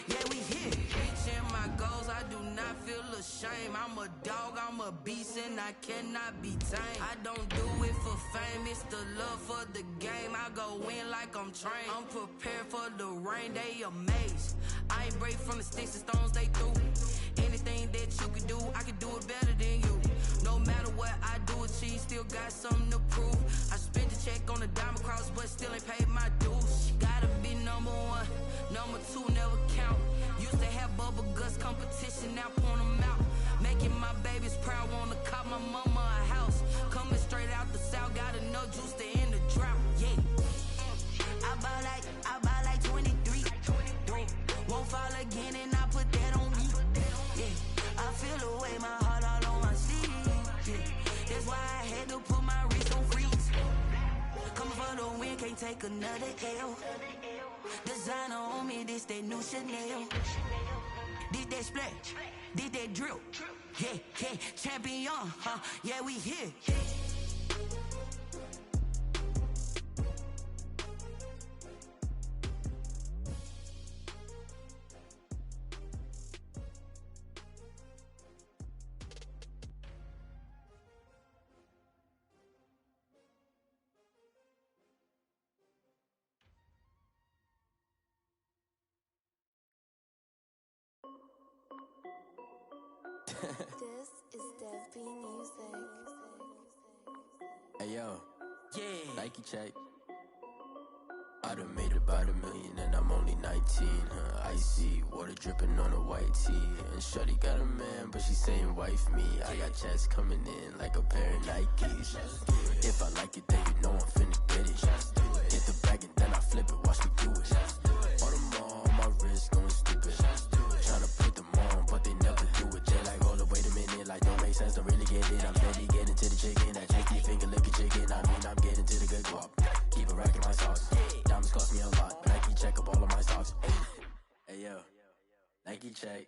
Yeah, we here. Reaching my goals, I do not feel ashamed. I'm a dog, I'm a beast, and I cannot be tamed. I don't do it for fame, it's the love for the game. I go in like I'm trained. I'm prepared for the rain, they amazed. I ain't break from the sticks and stones they threw. Anything that you can do, I can do it better than you. No matter what I do, achieve, still got something to prove. I spent the check on the diamond cross, but still ain't paid my dues. Gotta be number one, number two never count. Used to have bubble guts competition, now point them out. Making my babies proud, wanna cop my mama a house. Coming straight out the south, got enough juice to end the drought. Yeah, I buy like 23. Won't fall again, and I put that on me. Yeah, I feel the way, my heart all on my sleeve. Yeah, that's why I had to put my wrist on freeze. Coming for the win, can't take another L. Designer on me, this that new Chanel. Did that splash, did that drill. Yeah, yeah, champion, huh? Yeah, we here. This is Dev B Music. Hey yo, Yeah, Nike check. I done made about $1 million and I'm only 19. Icy water dripping on a white tee. And shorty got a man, but she saying wife me. I got checks coming in like a pair of Nikes. If I like it, then you know I'm finna get it. Get the bag and then I flip it, watch me do it. All them on my wrist going stupid. Tryna put them on, but they never do it. They like, hold up, wait a minute, like don't make sense, don't really get it. I'm steady getting to the chicken, that tricky finger licking chicken. I mean, I'm getting to the good guap. Keep a rack in my socks. Diamonds cost me a lot, but Nike check up all of my socks. Hey yo, Nike check.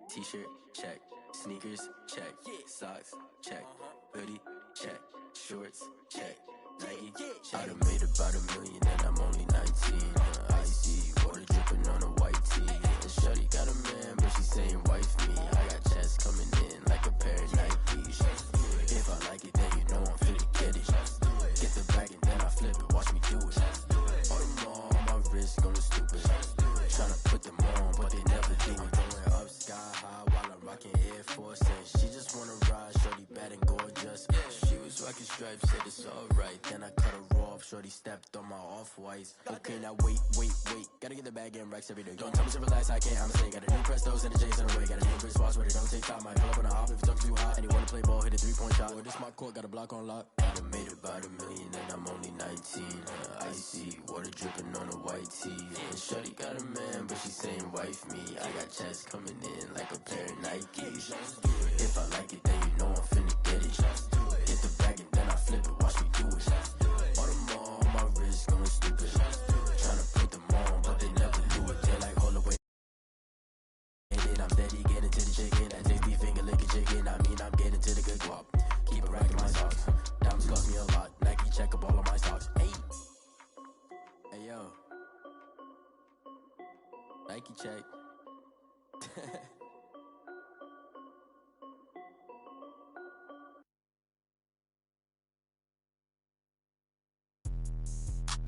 T-shirt check. Sneakers check. Socks check. Hoodie check. Shorts check. Nike I done made about $1 million and I'm only 19. Icy water dripping on a white tee. And shorty got a man, but she saying wife me. I got checks coming in like a pair of Nikes. If I like it, then you know I'm finna get it. Get the bag and then I flip it, watch me do it. All them on my wrist going stupid. Tryna put them on, but they never do it. Going up sky high while I'm rocking Air Force. And she just wanna ride, shorty bad and gorgeous. She was rocking stripes, said it's alright. Then I cut her off, shorty stepped on my off-whites. Okay, now wait. Gotta get the bag and racks every day. Don't tell me to relax, I can't, I'ma say. Got a new Prestos and the J's in the way. Got a new Chris Boss, but it don't take time. Might pull up on a hop if it talks too hot. And you wanna play ball, hit a 3-point shot. Or this my court, got a block on lock. I done made about $1 million and I'm only 19. Icy water dripping on a white tee. And shorty got a man, but she saying wife me. I got checks coming in like a pair of Nikes. If I like it, then you know I'm finna get it. Get the bag and then I flip it, watch me do it. All them on my wrist going stupid. Tryna put them on, but they never do it. They like, hold away. And then I'm steady getting to the chicken. That tasty finger licking chicken. I mean, I'm getting to the good guap. Keep a rack in my socks. Diamonds cost me a lot. Nike check up all of my socks. Hey yo, Nike check.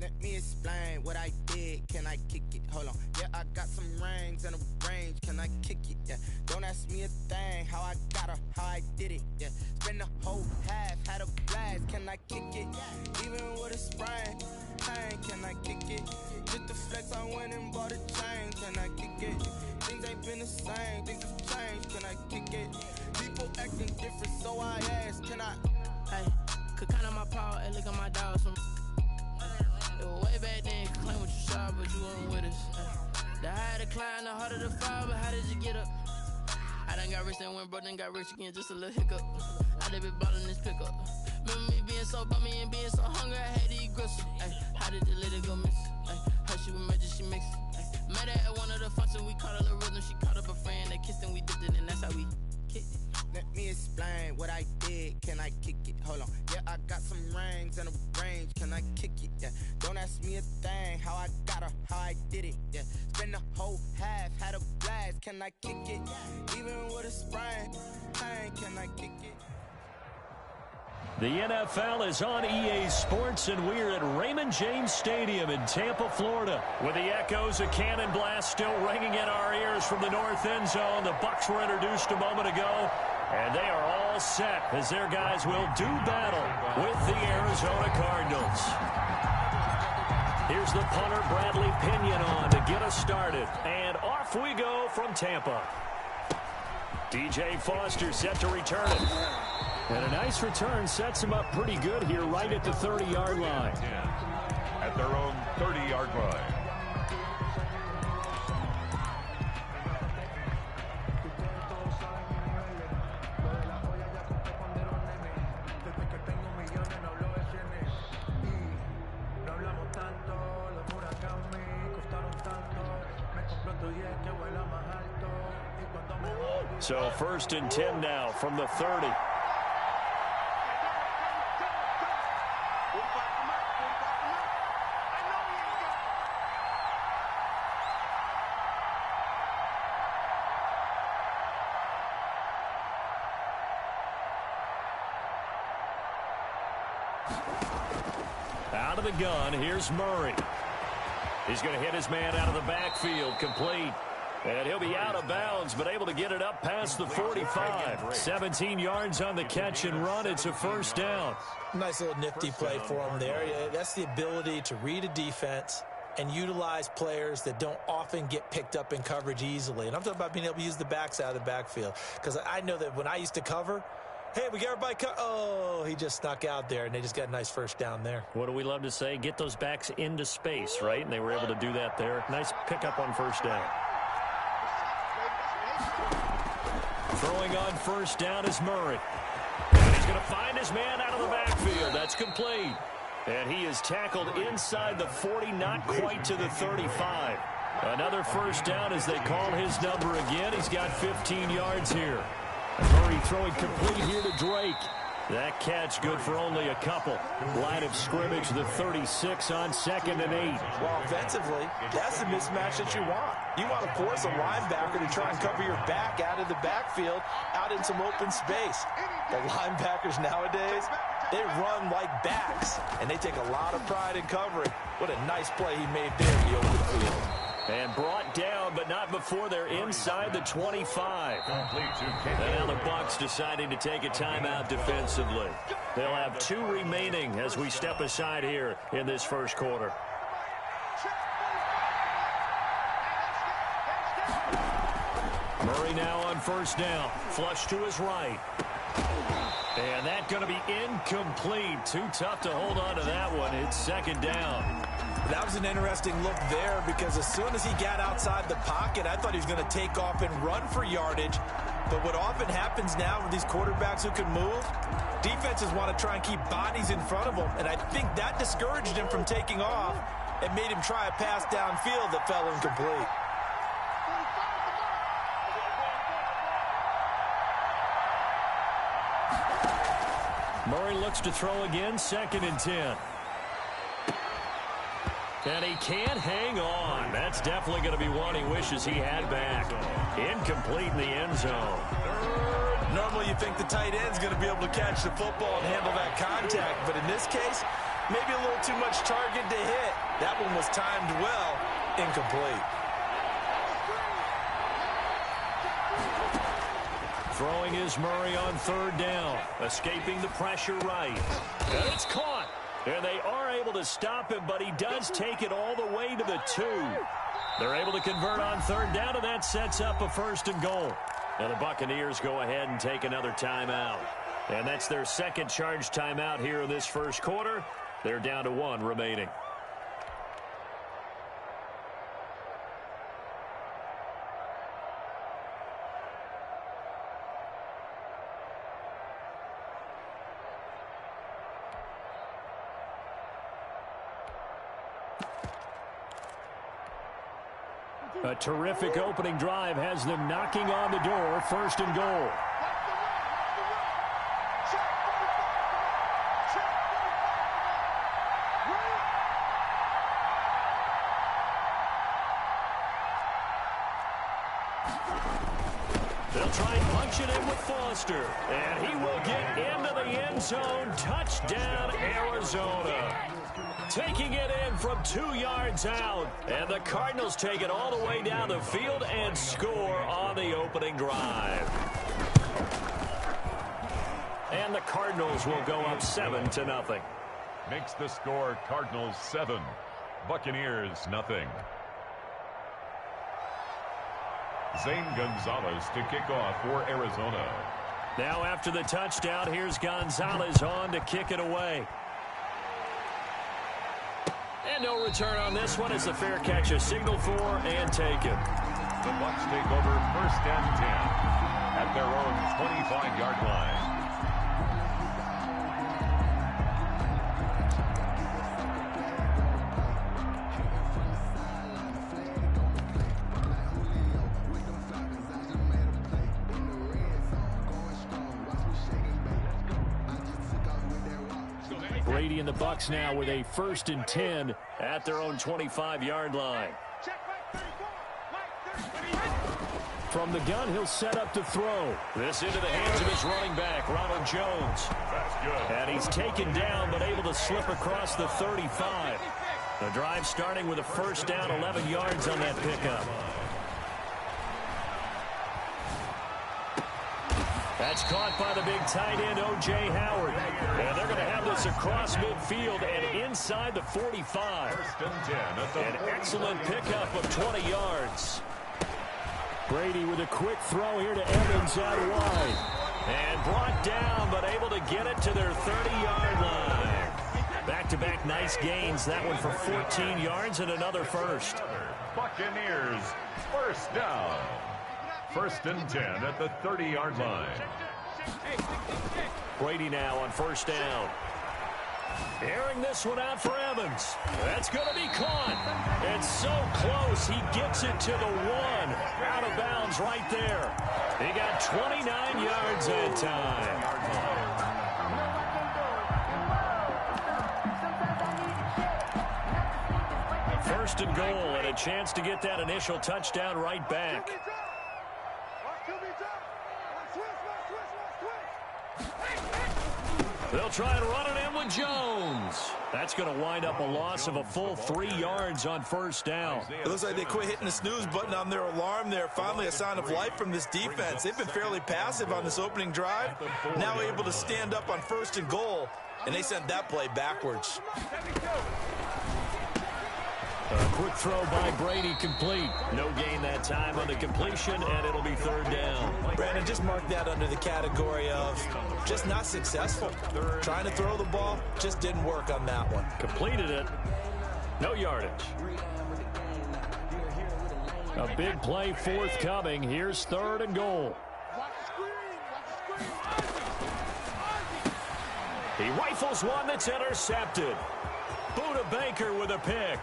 Let me explain what I did. Can I kick it? Hold on. Yeah, I got some rings and a range. Can I kick it? Yeah. Don't ask me a thing. How I got her, how I did it. Yeah. Spend the whole half, had a blast. Can I kick it? Even with a sprain. Pain, can I kick it? Just the flex, I went and bought a chain. Can I kick it? Things ain't been the same. Things have changed. Can I kick it? People acting different, so I asked. Can I? hey, could count on my power and look at my dogs from. It was way back then, could claim what you saw, but you wasn't with us. The higher the climb, the harder the fall, but how did you get up? I done got rich and went broke, then got rich again, just a little hiccup. I done been ballin' this pickup. Remember me being so bummy and being so hungry, I had to eat gristle. How did the lady go miss? Her she was major, she mixed. Met her at one of the functions, we caught a little rhythm. She caught up a friend, they kissed and we dipped it, and that's how we kicked it. Let me explain what I did. Can I kick it? Hold on. Yeah, I got some rings and a range. Can I kick it? Yeah. Don't ask me a thing. How I got her, how I did it. Yeah. Spend the whole half, had can I kick it? Even with a sprain, pain, can I kick it? The NFL is on EA Sports, and we're at Raymond James Stadium in Tampa, Florida. With the echoes of cannon blast still ringing in our ears from the north end zone, the Bucs were introduced a moment ago, and they are all set as their guys will do battle with the Arizona Cardinals. Here's the punter, Bradley Pinion, on to get us started, and off we go from Tampa. DJ Foster set to return it. And a nice return sets him up pretty good here right at the 30-yard line. At their own 30-yard line. So 1st and 10 now from the 30. Out of the gun, here's Murray. He's going to hit his man out of the backfield, complete. And he'll be out of bounds, but able to get it up past the 45. 17 yards on the catch and run. It's a first down. Nice little nifty play for him there. That's the ability to read a defense and utilize players that don't often get picked up in coverage easily. And I'm talking about being able to use the backs out of the backfield. Because I know that when I used to cover, hey, we got everybody oh, he just snuck out there, and they just got a nice first down there. What do we love to say? Get those backs into space, right? And they were able to do that there. Nice pickup on first down. Throwing on first down is Murray. And he's going to find his man out of the backfield. That's complete. And he is tackled inside the 40, not quite to the 35. Another first down as they call his number again. He's got 15 yards here. Murray throwing complete here to Drake. That catch good for only a couple. Line of scrimmage, the 36 on 2nd and 8. Well, offensively, that's the mismatch that you want. You want to force a linebacker to try and cover your back out of the backfield, out in some open space. The linebackers nowadays, they run like backs, and they take a lot of pride in covering. What a nice play he made there in the open field. And brought down, but not before they're inside the 25. And now the Bucs deciding to take a timeout defensively. They'll have 2 remaining as we step aside here in this first quarter. Murray now on first down. Flush to his right. And that's going to be incomplete. Too tough to hold on to that one. It's 2nd down. That was an interesting look there because as soon as he got outside the pocket, I thought he was going to take off and run for yardage. But what often happens now with these quarterbacks who can move, defenses want to try and keep bodies in front of them. And I think that discouraged him from taking off and made him try a pass downfield that fell incomplete. Murray looks to throw again, 2nd and 10. And he can't hang on. That's definitely going to be one he wishes he had back. Incomplete in the end zone. Normally you think the tight end's going to be able to catch the football and handle that contact. But in this case, maybe a little too much target to hit. That one was timed well. Incomplete. Throwing is Murray on 3rd down. Escaping the pressure right. And it's caught. And they are able to stop him, but he does take it all the way to the 2. They're able to convert on 3rd down, and that sets up a 1st and goal. Now the Buccaneers go ahead and take another timeout. And that's their 2nd charge timeout here in this first quarter. They're down to 1 remaining. A terrific opening drive has them knocking on the door. 1st and goal. They'll try and punch it in with Foster. And he will get into the end zone. Touchdown, Arizona. Taking it in from 2 yards out. And the Cardinals take it all the way down the field and score on the opening drive. And the Cardinals will go up 7-0. Makes the score Cardinals 7, Buccaneers nothing. Zane Gonzalez to kick off for Arizona. Now after the touchdown, here's Gonzalez on to kick it away. And no return on this one as the fair catch is signaled for and taken. The Bucs take over 1st and 10 at their own 25-yard line. Brady and the Bucs now with a 1st and 10 at their own 25-yard line. From the gun, he'll set up to throw. This into the hands of his running back, Ronald Jones. And he's taken down, but able to slip across the 35. The drive starting with a 1st down, 11 yards on that pickup. That's caught by the big tight end, O.J. Howard. And they're going to have this across midfield and inside the 45. 1st and 10. An excellent pickup of 20 yards. Brady with a quick throw here to Evans out wide. And brought down, but able to get it to their 30-yard line. Back-to-back nice gains. That one for 14 yards and another 1st. Buccaneers 1st down. 1st and 10 at the 30-yard line. Brady now on 1st down. Airing this one out for Evans. That's going to be caught. And so close, he gets it to the 1. Out of bounds right there. He got 29 yards that time. 1st and goal, and a chance to get that initial touchdown right back. They'll try and run it in with Jones. That's going to wind up a loss of a full 3 yards on 1st down. It looks like they quit hitting the snooze button on their alarm there. Finally a sign of life from this defense. They've been fairly passive on this opening drive. Now able to stand up on 1st and goal, and they sent that play backwards. A quick throw by Brady complete. No gain that time on the completion, and it'll be 3rd down. Brandon, just mark that under the category of just not successful. Trying to throw the ball, just didn't work on that one. Completed it. No yardage. A big play forthcoming. Here's 3rd and goal. He rifles one that's intercepted. Buda Baker with a pick.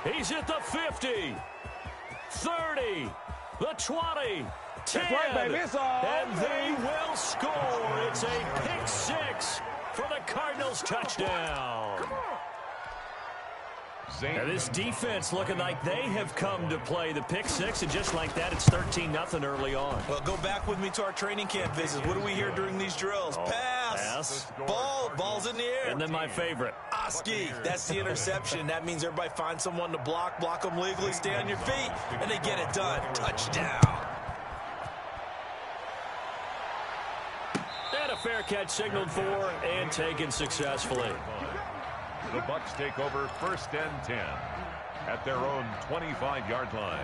He's at the 50, 30, the 20, 10, and they will score. It's a pick 6 for the Cardinals touchdown. And this defense looking like they have come to play the pick 6, and just like that, it's 13-0 early on. Well, go back with me to our training camp visits. What do we hear during these drills? Pass. Ball's in the air. And then my favorite. Oski, that's the interception. That means everybody finds someone to block them legally, stay on your feet, and they get it done. Touchdown. And a fair catch signaled for and taken successfully. The Bucs take over 1st and 10 at their own 25-yard line.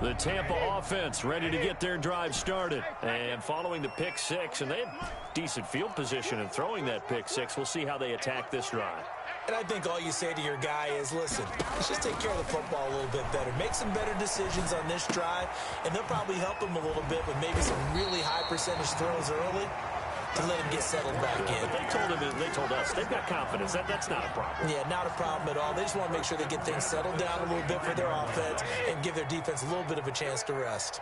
The Tampa offense ready to get their drive started. And following the pick 6, and they have decent field position in throwing that pick 6. We'll see how they attack this drive. And I think all you say to your guy is, listen, let's just take care of the football a little bit better. Make some better decisions on this drive, and they'll probably help him a little bit with maybe some really high percentage throws early. to let him get settled back in. But they told us they've got confidence. That's not a problem. Yeah, not a problem at all. They just want to make sure they get things settled down a little bit for their offense and give their defense a little bit of a chance to rest.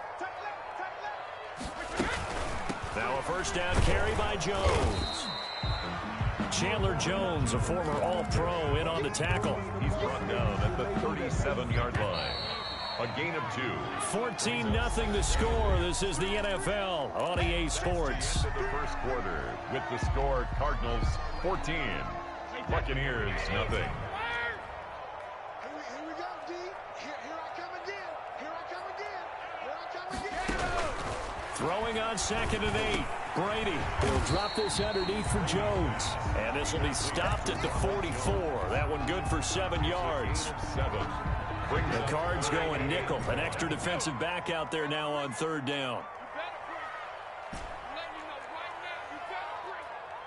Now a first down carry by Jones. Chandler Jones, a former All-Pro, in on the tackle. He's brought down at the 37-yard line. A gain of 2. 14-0 the score. This is the NFL on EA Sports. The first quarter with the score Cardinals 14, Buccaneers nothing. Here we go, D. Here I come again. Here I come again. Throwing on 2nd and 8. Brady. He'll drop this underneath for Jones. And this will be stopped at the 44. That one good for 7 yards. 7. The Cards going nickel. An extra defensive back out there now on 3rd down.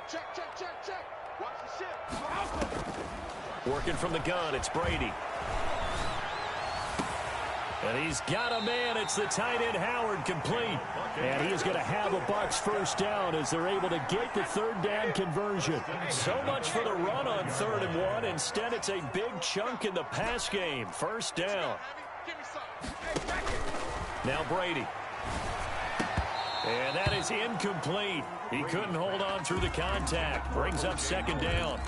Check. Watch the ship. Working from the gun, it's Brady. And he's got a man. It's the tight end Howard, complete. And he is going to have a Bucs first down as they're able to get the 3rd down conversion. So much for the run on 3rd and 1. Instead, it's a big chunk in the pass game. First down. Now Brady. And that is incomplete. He couldn't hold on through the contact. Brings up 2nd down.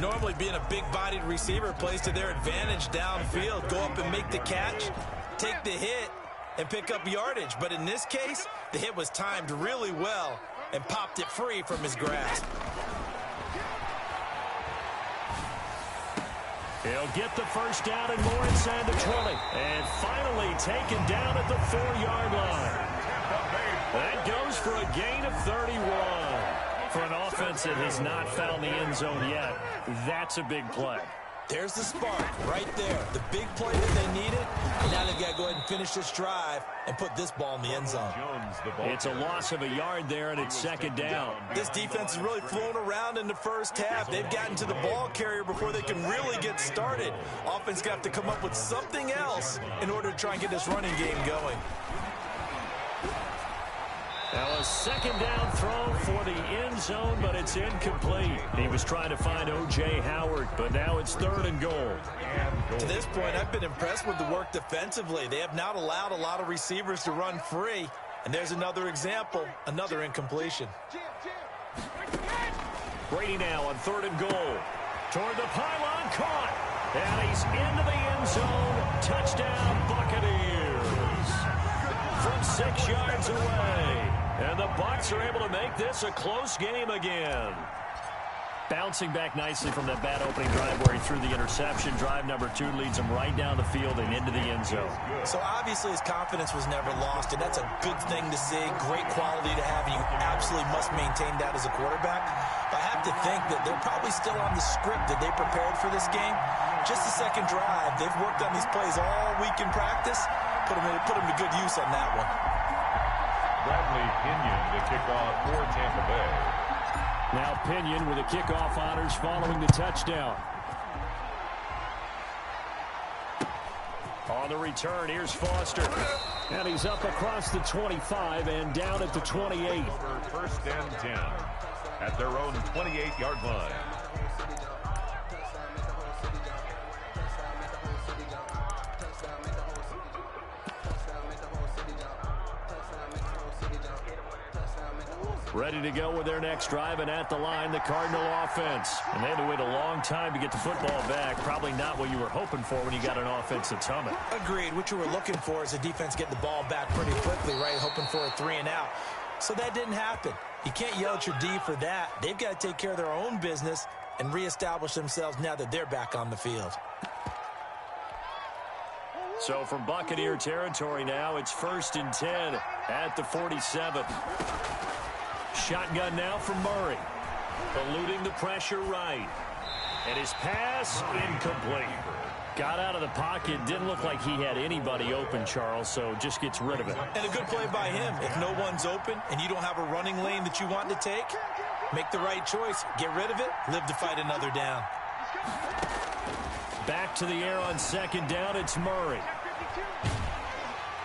Normally being a big-bodied receiver plays to their advantage downfield. Go up and make the catch, take the hit, and pick up yardage. But in this case, the hit was timed really well and popped it free from his grasp. He'll get the first down and more inside the 20. And finally taken down at the 4-yard line. That goes for a gain of 31. For an offense that has not found the end zone yet, that's a big play. There's the spark right there. The big play that they needed. And now they've got to go ahead and finish this drive and put this ball in the end zone. It's a loss of a yard there, and it's 2nd down. This defense has really flown around in the first half. They've gotten to the ball carrier before they can really get started. Offense got to come up with something else in order to try and get this running game going. Now a 2nd down throw for the end zone, but it's incomplete. He was trying to find O.J. Howard, but now it's 3rd and goal. To this point, I've been impressed with the work defensively. They have not allowed a lot of receivers to run free. And there's another example, another incompletion. Brady now on 3rd and goal. Toward the pylon, caught. And he's into the end zone. Touchdown, Buccaneers. From 6 yards away. And the Bucs are able to make this a close game again. Bouncing back nicely from that bad opening drive where he threw the interception. Drive number 2 leads him right down the field and into the end zone. So obviously his confidence was never lost, and that's a good thing to see. Great quality to have, and you absolutely must maintain that as a quarterback. But I have to think that they're probably still on the script that they prepared for this game. Just the second drive. They've worked on these plays all week in practice. Put them to good use on that one. Bradley Pinion to kick off for Tampa Bay. Now Pinion with the kickoff honors following the touchdown. On the return, here's Foster. And he's up across the 25 and down at the 28. First and 10 at their own 28-yard line. Ready to go with their next drive, and at the line, the Cardinal offense. And they had to wait a long time to get the football back. Probably not what you were hoping for when you got an offense that's humming. Agreed. What you were looking for is the defense getting the ball back pretty quickly, right? Hoping for a 3 and out. So that didn't happen. You can't yell at your D for that. They've got to take care of their own business and reestablish themselves now that they're back on the field. So from Buccaneer territory now, it's 1st and 10 at the 47. Shotgun now from Murray. Eluding the pressure right. And his pass incomplete. Got out of the pocket. Didn't look like he had anybody open, Charles, so just gets rid of it. And a good play by him. If no one's open and you don't have a running lane that you want to take, make the right choice. Get rid of it. Live to fight another down. Back to the air on 2nd down. It's Murray.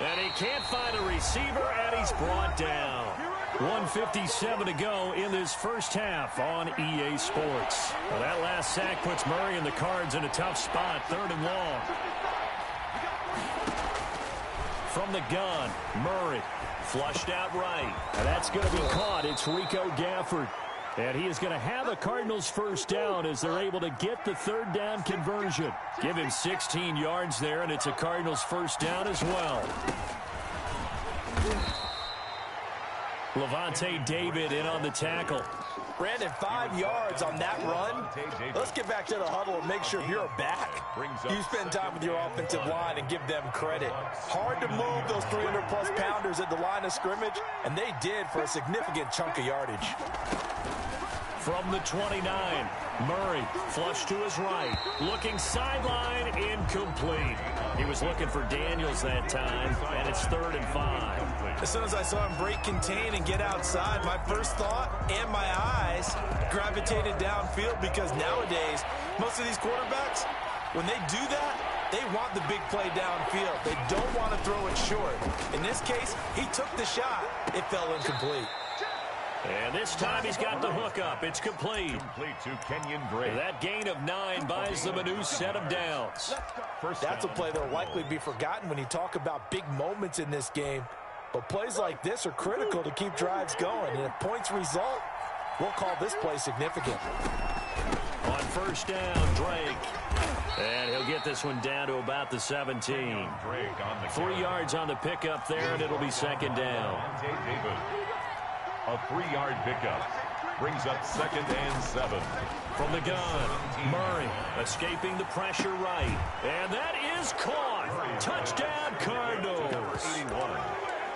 And he can't find a receiver, and he's brought down. 1:57 to go in this first half on EA Sports. Well, that last sack puts Murray and the Cards in a tough spot, 3rd and long. From the gun, Murray flushed out right. And that's going to be caught. It's Rico Gafford. And he is going to have a Cardinals first down as they're able to get the 3rd down conversion. Give him 16 yards there, and it's a Cardinals first down as well. Levante David in on the tackle. Brandon, 5 yards on that run. Let's get back to the huddle and make sure you're back. You spend time with your offensive line and give them credit. Hard to move those 300-plus pounders at the line of scrimmage, and they did for a significant chunk of yardage. From the 29, Murray flushed to his right. Looking sideline, incomplete. He was looking for Daniels that time, and it's 3rd and 5. As soon as I saw him break contain and get outside, my first thought and my eyes gravitated downfield because nowadays, most of these quarterbacks, when they do that, they want the big play downfield. They don't want to throw it short. In this case, he took the shot. It fell incomplete. And this time he's got the hook up. It's complete. Complete to Kenyon Drake. That gain of 9 buys them a new set of downs. That's a play that will likely be forgotten when you talk about big moments in this game. But plays like this are critical to keep drives going. And if points result, we'll call this play significant. On first down, Drake. And he'll get this one down to about the 17. 3 yards on the pickup there, and it'll be 2nd down. A 3-yard pickup brings up 2nd and 7. From the gun, Murray escaping the pressure right. And that is caught. Touchdown, Cardinals. 81.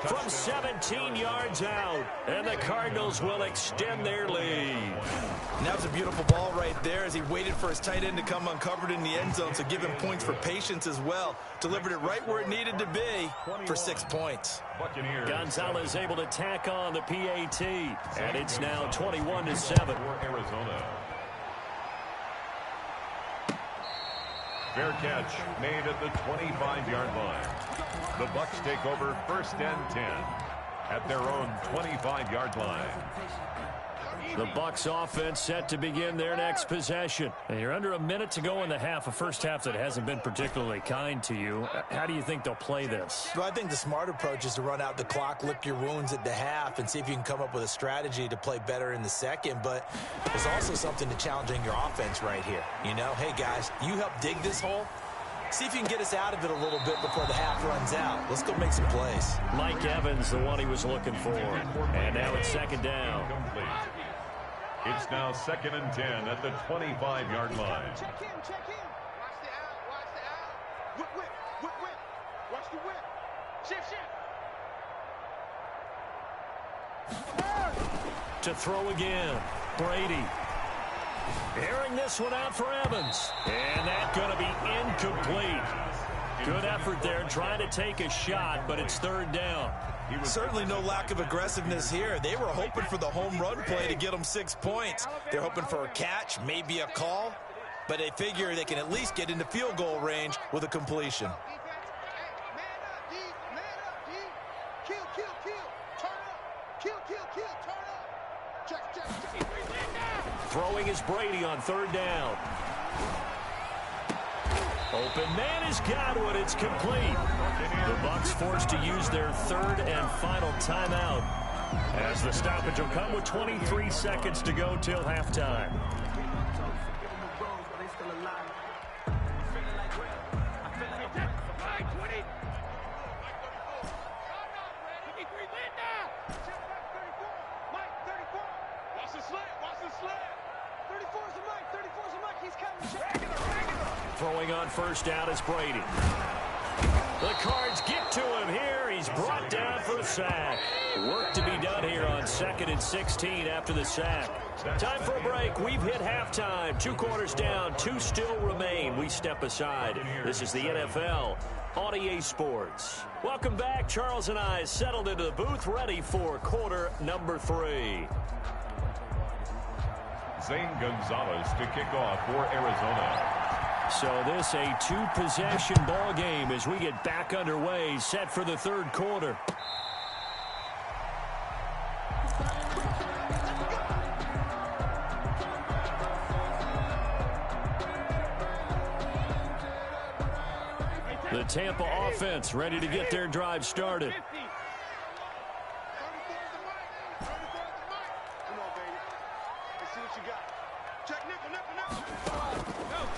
From 17 yards out. And the Cardinals will extend their lead. And that was a beautiful ball right there as he waited for his tight end to come uncovered in the end zone, so give him points for patience as well. Delivered it right where it needed to be for 6 points. Gonzalez able to tack on the PAT, and it's now 21-7. For Arizona. Fair catch made at the 25-yard line. The Bucs take over 1st and 10 at their own 25-yard line. The Bucs offense set to begin their next possession. And you're under a minute to go in the half, a first half that hasn't been particularly kind to you. How do you think they'll play this? Well, I think the smart approach is to run out the clock, lick your wounds at the half, and see if you can come up with a strategy to play better in the second. But there's also something to challenging your offense right here. You know, hey, guys, you help dig this hole. See if you can get us out of it a little bit before the half runs out. Let's go make some plays. Mike Evans, the one he was looking for. And now it's 2nd down. It's now 2nd and 10 at the 25-yard line. Check in. Watch the out. Whip. Watch the whip. Shift. To throw again, Brady. Airing this one out for Evans. And that's going to be incomplete. Good effort there trying to take a shot, but it's 3rd down. Certainly no lack of aggressiveness here. They were hoping for the home run play to get them 6 points. They're hoping for a catch, maybe a call, but they figure they can at least get into field goal range with a completion. Throwing is Brady on 3rd down. Open man has got one. It's complete. The Bucs forced to use their 3rd and final timeout as the stoppage will come with 23 seconds to go till halftime. Throwing on first down is Brady. The Cards get to him here. He's brought down for a sack. Work to be done here on 2nd and 16 after the sack. Time for a break. We've hit halftime. 2 quarters down. 2 still remain. We step aside. This is the NFL on EA Sports. Welcome back. Charles and I settled into the booth, ready for quarter number 3. Zane Gonzalez to kick off for Arizona. So this a 2-possession ball game as we get back underway, set for the 3rd quarter. Tampa offense ready to get their drive started.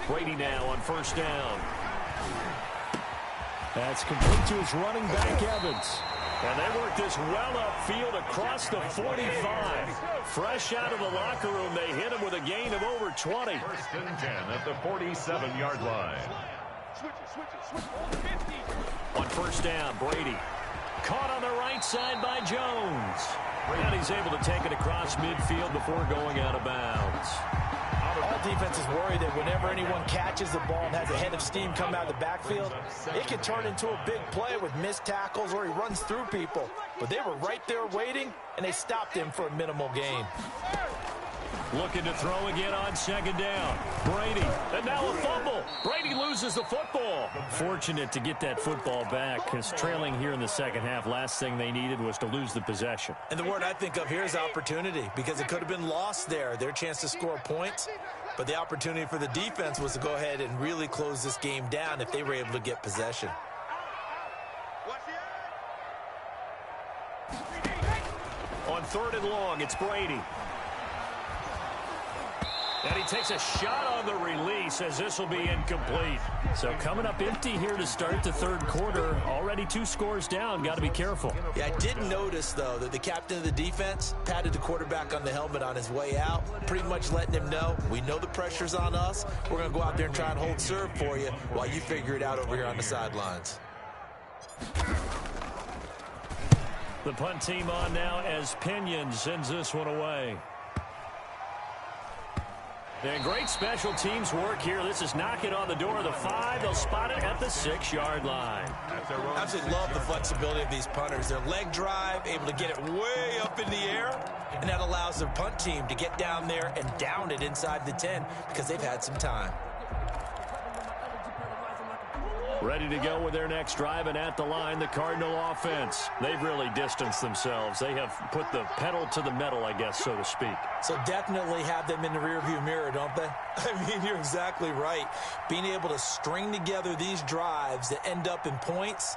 Brady now on first down. That's complete to his running back, Evans. And they work this well upfield across the 45. Fresh out of the locker room, they hit him with a gain of over 20. First and 10 at the 47-yard line. On first down, Brady. Caught on the right side by Jones. And he's able to take it across midfield before going out of bounds. All defenses worry that whenever anyone catches the ball and has a head of steam come out of the backfield, it can turn into a big play with missed tackles or he runs through people. But they were right there waiting, and they stopped him for a minimal gain. Looking to throw again on second down. Brady, and now a fumble. Brady loses the football. Fortunate to get that football back, because trailing here in the second half, last thing they needed was to lose the possession. And the word I think of here is opportunity, because it could have been lost there, their chance to score points. But the opportunity for the defense was to go ahead and really close this game down if they were able to get possession. On third and long, it's Brady. And he takes a shot on the release as this will be incomplete. So coming up empty here to start the third quarter. Already 2 scores down. Got to be careful. Yeah, I did notice, though, that the captain of the defense patted the quarterback on the helmet on his way out, pretty much letting him know, we know the pressure's on us. We're going to go out there and try and hold serve for you while you figure it out over here on the sidelines. The punt team on now as Pinion sends this one away. And great special teams work here. This is knocking on the door of the 5. They'll spot it at the 6-yard line. I absolutely love the flexibility of these punters. Their leg drive, able to get it way up in the air, and that allows their punt team to get down there and down it inside the 10 because they've had some time. Ready to go with their next drive, and at the line, the Cardinal offense. They've really distanced themselves. They have put the pedal to the metal, I guess, so to speak. So definitely have them in the rearview mirror, don't they? I mean, you're exactly right. Being able to string together these drives that end up in points,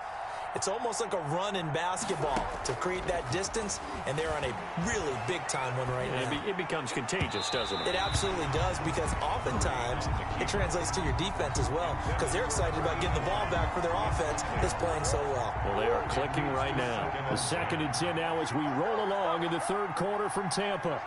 it's almost like a run in basketball to create that distance, and they're on a really big-time one right now. It becomes contagious, doesn't it? It absolutely does, because oftentimes it translates to your defense as well, because they're excited about getting the ball back for their offense that's playing so well. Well, they are clicking right now. The 2nd and 10 now as we roll along in the third quarter from Tampa.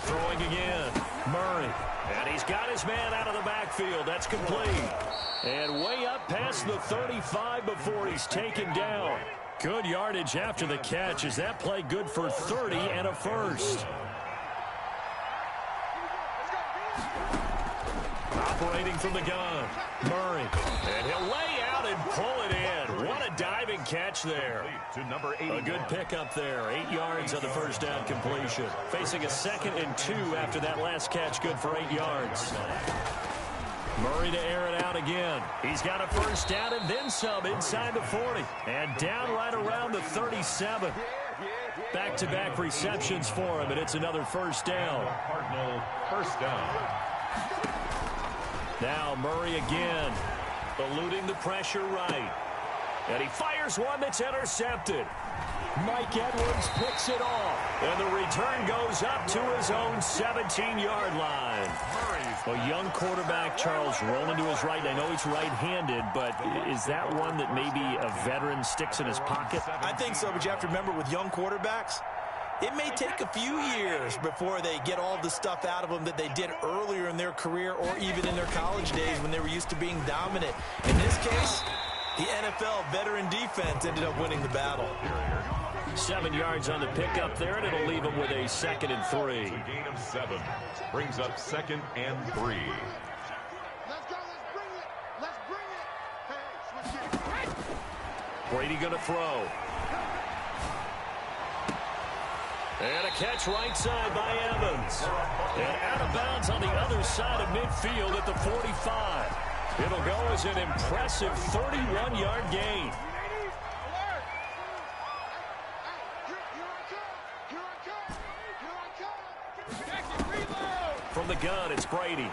Throwing again. Murray. And he's got his man out of the backfield. That's complete. And way up past the 35 before he's taken down. Good yardage after the catch. Is that play good for 30 and a first? Operating from the gun. Murray. And he'll lay out and pull it in. What a diving catch there. A good pickup there. 8 yards on the first down completion. Facing a 2nd and 2 after that last catch. Good for 8 yards. Murray to air it out again. He's got a first down and then some inside the 40. And down right around the 37. Back-to-back receptions for him, and it's another first down. Cardinal first down. Now Murray again, eluding the pressure right. And he fires one that's intercepted. Mike Edwards picks it off. And the return goes up to his own 17-yard line. A young quarterback, Charles, rolling to his right. I know he's right-handed, but is that one that maybe a veteran sticks in his pocket? I think so, but you have to remember with young quarterbacks, it may take a few years before they get all the stuff out of them that they did earlier in their career or even in their college days when they were used to being dominant. In this case, the NFL veteran defense ended up winning the battle. 7 yards on the pickup there, and it'll leave him with a 2nd and 3. A gain of 7 brings up 2nd and 3. Let's go. Let's bring it. Hey, switch it. Brady going to throw. And a catch right side by Evans. And out of bounds on the other side of midfield at the 45. It'll go as an impressive 31-yard gain. From the gun, it's Brady.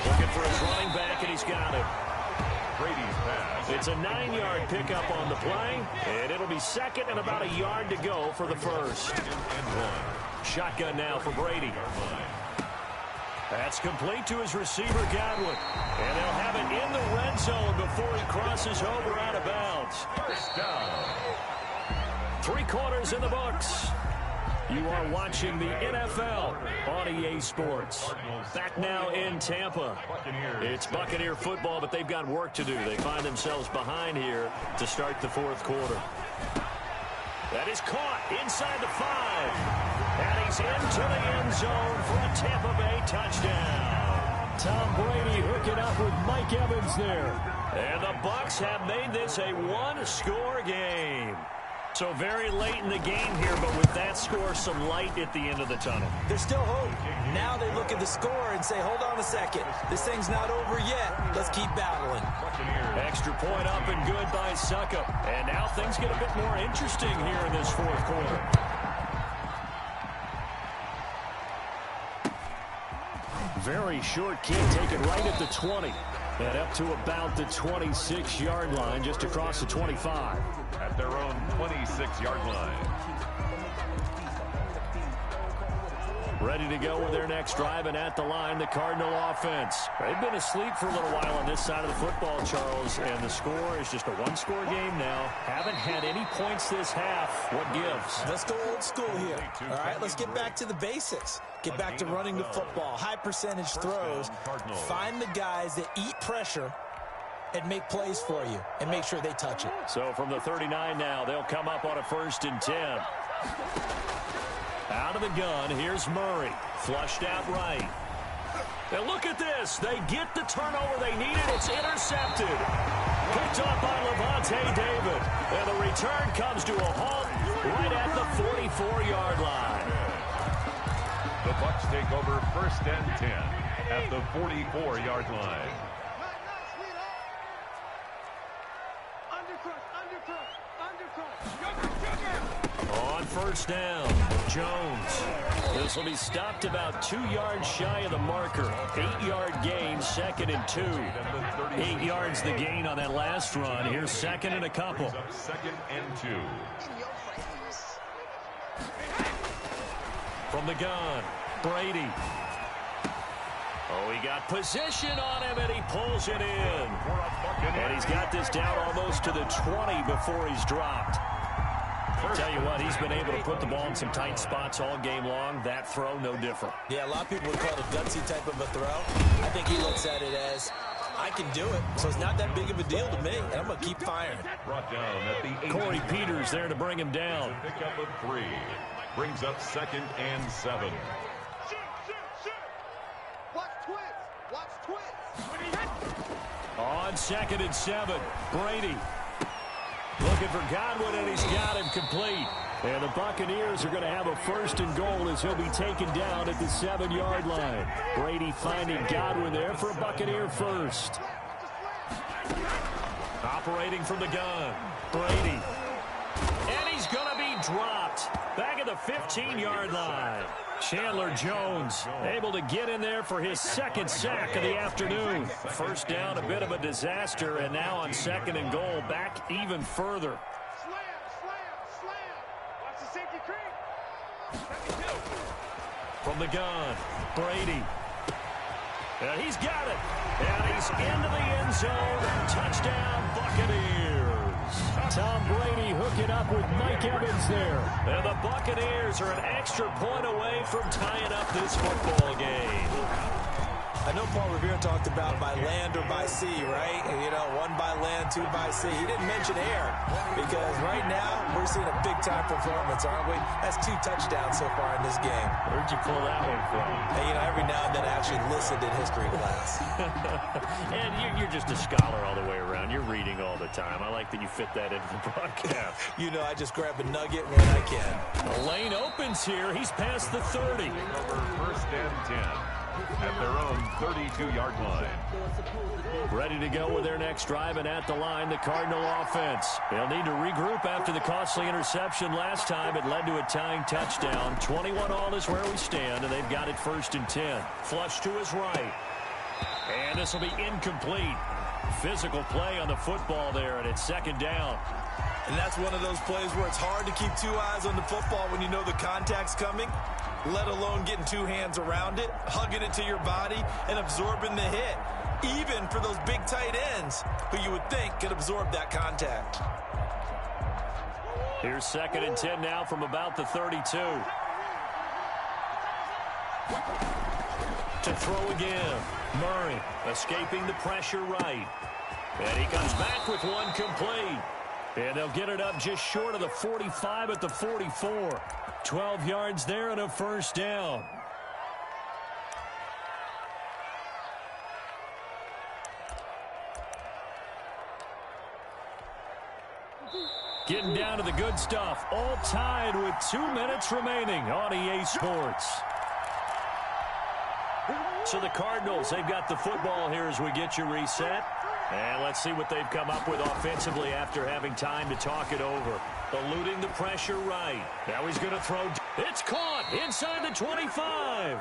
Looking for his running back, and he's got it. Brady's pass. It's a 9-yard pickup on the play, and it'll be second and about a yard to go for the first. Shotgun now for Brady. That's complete to his receiver, Godwin. And they'll have it in the red zone before he crosses over out of bounds. First down. 3 quarters in the books. You are watching the NFL on EA Sports. Back now in Tampa. It's Buccaneer football, but they've got work to do. They find themselves behind here to start the 4th quarter. That is caught inside the 5. And he's into the end zone for a Tampa Bay touchdown. Tom Brady hooking up with Mike Evans there. And the Bucs have made this a 1-score game. So very late in the game here, but with that score, some light at the end of the tunnel. There's still hope. Now they look at the score and say, hold on a second. This thing's not over yet. Let's keep battling. Extra point up and good by Suckup. And now things get a bit more interesting here in this 4th quarter. Very short kick taken right at the 20. And up to about the 26-yard line, just across the 25. At their own 26-yard line. Ready to go with their next drive, and at the line, the Cardinal offense. They've been asleep for a little while on this side of the football, Charles, and the score is just a 1-score game now. Haven't had any points this half. What gives? Let's go old school here. All right, let's get back to the basics. Get back to running the football, high percentage throws. Find the guys that eat pressure and make plays for you and make sure they touch it. So from the 39 now, they'll come up on a 1st and 10. Out of the gun, here's Murray. Flushed out right. Now look at this. They get the turnover they needed. It's intercepted. Picked up by Levante David. And the return comes to a halt right at the 44-yard line. The Bucs take over 1st and 10 at the 44-yard line. On 1st down, Jones. This will be stopped about 2 yards shy of the marker. 8-yard gain, 2nd and 2. 8 yards the gain on that last run. Here's 2nd and a couple. 2nd and 2. From the gun, Brady. Oh, he got position on him, and he pulls it in. And he's got this down almost to the 20 before he's dropped. I'll tell you what, he's been able to put the ball in some tight spots all game long. That throw, no different. Yeah, a lot of people would call it a gutsy type of a throw. I think he looks at it as, I can do it, so it's not that big of a deal to me, and I'm going to keep firing. Brought down at the Corey Peters there to bring him down. Pick up of 3. Brings up 2nd and 7. Watch twist. Watch twist. On 2nd and 7, Brady. Looking for Godwin, and he's got him complete. And the Buccaneers are going to have a 1st and goal as he'll be taken down at the 7-yard line. Brady finding Godwin there for a Buccaneer first. Operating from the gun, Brady. And he's going to be dropped back at the 15-yard line. Chandler Jones able to get in there for his 2nd sack of the afternoon. 1st down, a bit of a disaster, and now on 2nd and goal, back even further. Slam. Watch the safety creep. From the gun, Brady. And he's got it. And he's into the end zone. Touchdown, Buccaneers. Tom Brady hooking up with Mike Evans there. And the Buccaneers are an extra point away from tying up this football game. I know Paul Revere talked about by land or by sea, right? And, you know, 1 by land, 2 by sea. He didn't mention air because right now we're seeing a big-time performance, aren't we? That's 2 touchdowns so far in this game. Where'd you pull that one from? And, you know, every now and then I actually listened in history class. And you're just a scholar all the way around. You're reading all the time. I like that you fit that into the broadcast. You know, I just grab a nugget when I can. The lane opens here. He's past the 30. Over 1st and 10. at their own 32-yard line. Ready to go with their next drive, and at the line, the Cardinal offense. They'll need to regroup after the costly interception last time. It led to a tying touchdown. 21-all is where we stand, and they've got it 1st and 10. Flush to his right. And this will be incomplete. Physical play on the football there, and it's 2nd down. And that's one of those plays where it's hard to keep 2 eyes on the football when you know the contact's coming, let alone getting 2 hands around it, hugging it to your body, and absorbing the hit, even for those big tight ends who you would think could absorb that contact. Here's 2nd and 10 now from about the 32. To throw again. Murray escaping the pressure right. And he comes back with one complete. And they'll get it up just short of the 45 at the 44. 12 yards there and a 1st down. Getting down to the good stuff. All tied with 2 minutes remaining on EA Sports. So the Cardinals, they've got the football here as we get you reset. And let's see what they've come up with offensively after having time to talk it over. Eluding the pressure right. Now he's going to throw. It's caught inside the 25.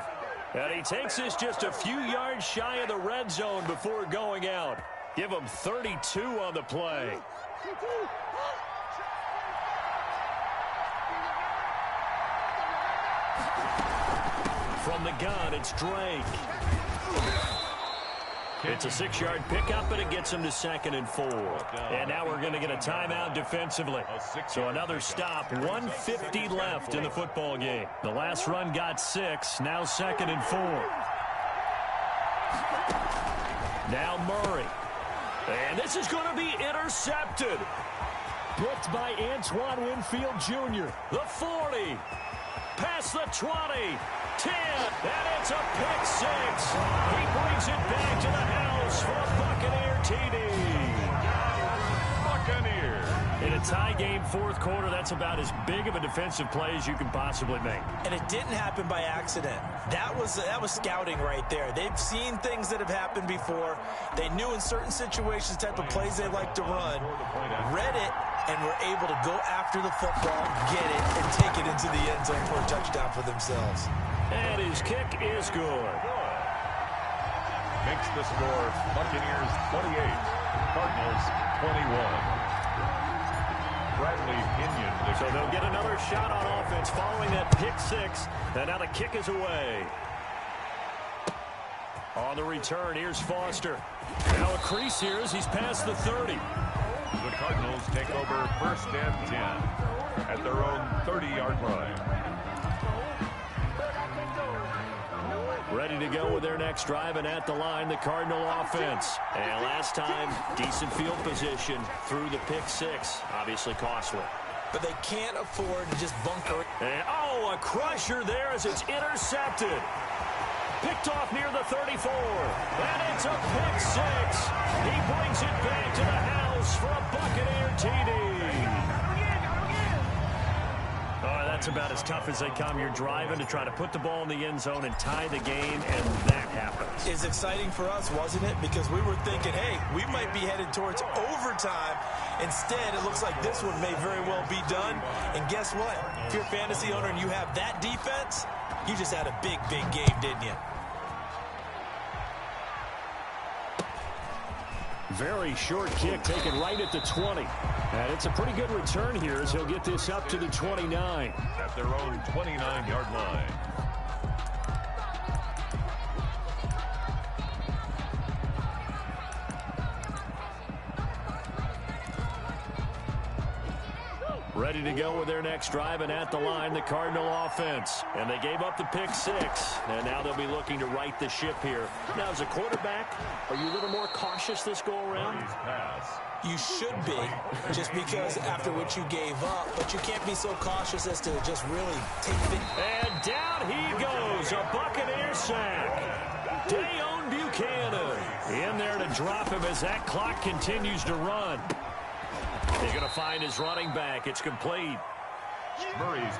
And he takes this just a few yards shy of the red zone before going out. Give him 32 on the play. From the gun, it's Drake. It's a 6-yard pickup, and it gets him to 2nd and 4. And now we're going to get a timeout defensively. So another stop. 1:50 left in the football game. The last run got 6. Now 2nd and 4. Now Murray. And this is going to be intercepted. Picked by Antoine Winfield Jr. The 40. Past the 20. 10, and it's a pick 6. He brings it back to the house for a Buccaneer TD. Buccaneer. In a tie game, 4th quarter, that's about as big of a defensive play as you can possibly make. And it didn't happen by accident. That was scouting right there. They've seen things that have happened before. They knew in certain situations the type of plays they like to run, read it, and were able to go after the football, get it, and take it into the end zone for a touchdown for themselves. And his kick is good. Makes the score Buccaneers 28, Cardinals 21. Bradley Pinion. So they'll get another shot on offense following that pick 6. And now the kick is away. On the return, here's Foster. Now a crease here as he's past the 30. The Cardinals take over 1st and 10 at their own 30-yard line. Ready to go with their next drive, and at the line, the Cardinal offense. And last time, decent field position through the pick 6. Obviously costly. But they can't afford to just bunker it. And, oh, a crusher there as it's intercepted. Picked off near the 34. And it's a pick 6. He brings it back to the house for a Buccaneer TD. That's about as tough as they come. You're driving to try to put the ball in the end zone and tie the game, and that happens. It's exciting for us, wasn't it? Because we were thinking, hey, we might be headed towards overtime. Instead, it looks like this one may very well be done. And guess what? If you're a fantasy owner and you have that defense, you just had a big, big game, didn't you? Very short kick taken right at the 20. And it's a pretty good return here as he'll get this up to the 29. At their own 29-yard line. Ready to go with their next drive, and at the line, the Cardinal offense. And they gave up the pick 6, and now they'll be looking to right the ship here. Now, as a quarterback, are you a little more cautious this go-around? You should be, just because after what you gave up, but you can't be so cautious as to just really take it. And down he goes, a Buccaneer sack. Dayon Buchanan in there to drop him as that clock continues to run. He's going to find his running back. It's complete.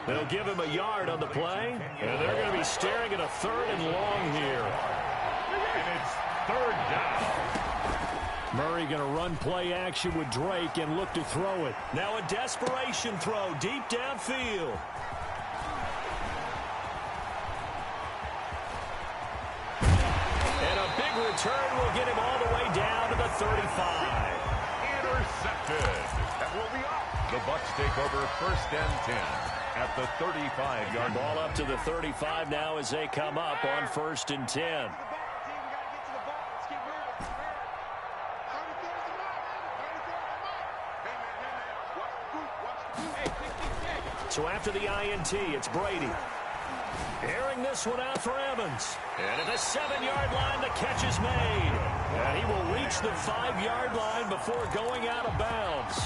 They'll give him a yard on the play, and they're going to be staring at a 3rd and long here. And it's 3rd down. Murray going to run play action with Drake and look to throw it. Now a desperation throw deep downfield. And a big return will get him all the way down to the 35. Intercepted. That will be up. The Bucs take over 1st and 10 at the 35-yard line. Ball up to the 35 now as they come up on 1st and 10. So after the INT, it's Brady. Airing this one out for Evans. And at the 7-yard line, the catch is made. And he will reach the 5-yard line before going out of bounds.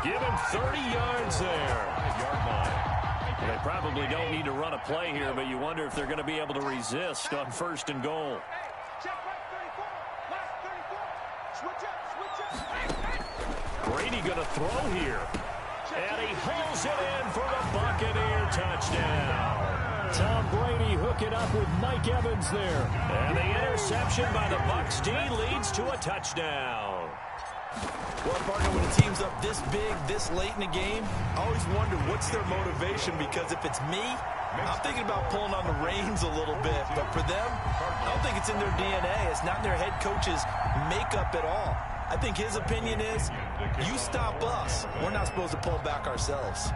Give him 30 yards there. 5-yard line. They probably don't need to run a play here, but you wonder if they're going to be able to resist on 1st and goal. Brady going to throw here. And he hauls it in for the Buccaneer touchdown. Tom Brady hooking up with Mike Evans there. And the interception by the Bucs D leads to a touchdown. Well, partner, when a team's up this big, this late in the game, I always wonder what's their motivation, because if it's me, I'm thinking about pulling on the reins a little bit. But for them, I don't think it's in their DNA. It's not in their head coach's makeup at all. I think his opinion is, you stop us. We're not supposed to pull back ourselves.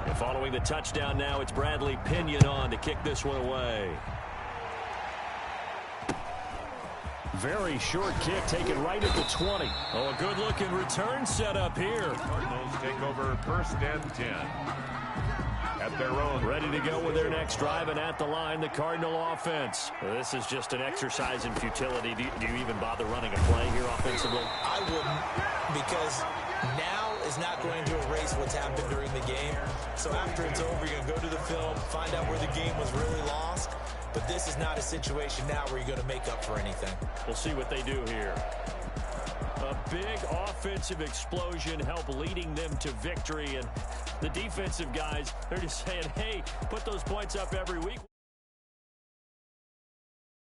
And following the touchdown now, it's Bradley Pinion on to kick this one away. Very short kick taken right at the 20. Oh, a good-looking return set up here. Cardinals take over 1st and 10. At their own. Ready to go with their next drive, and at the line, the Cardinal offense. Well, this is just an exercise in futility. Do you even bother running a play here offensively? I wouldn't, because now is not going to erase what's happened during the game. So after it's over, you're going to go to the film, find out where the game was really lost. But this is not a situation now where you're going to make up for anything. We'll see what they do here. A big offensive explosion help leading them to victory. And the defensive guys, they're just saying, hey, put those points up every week.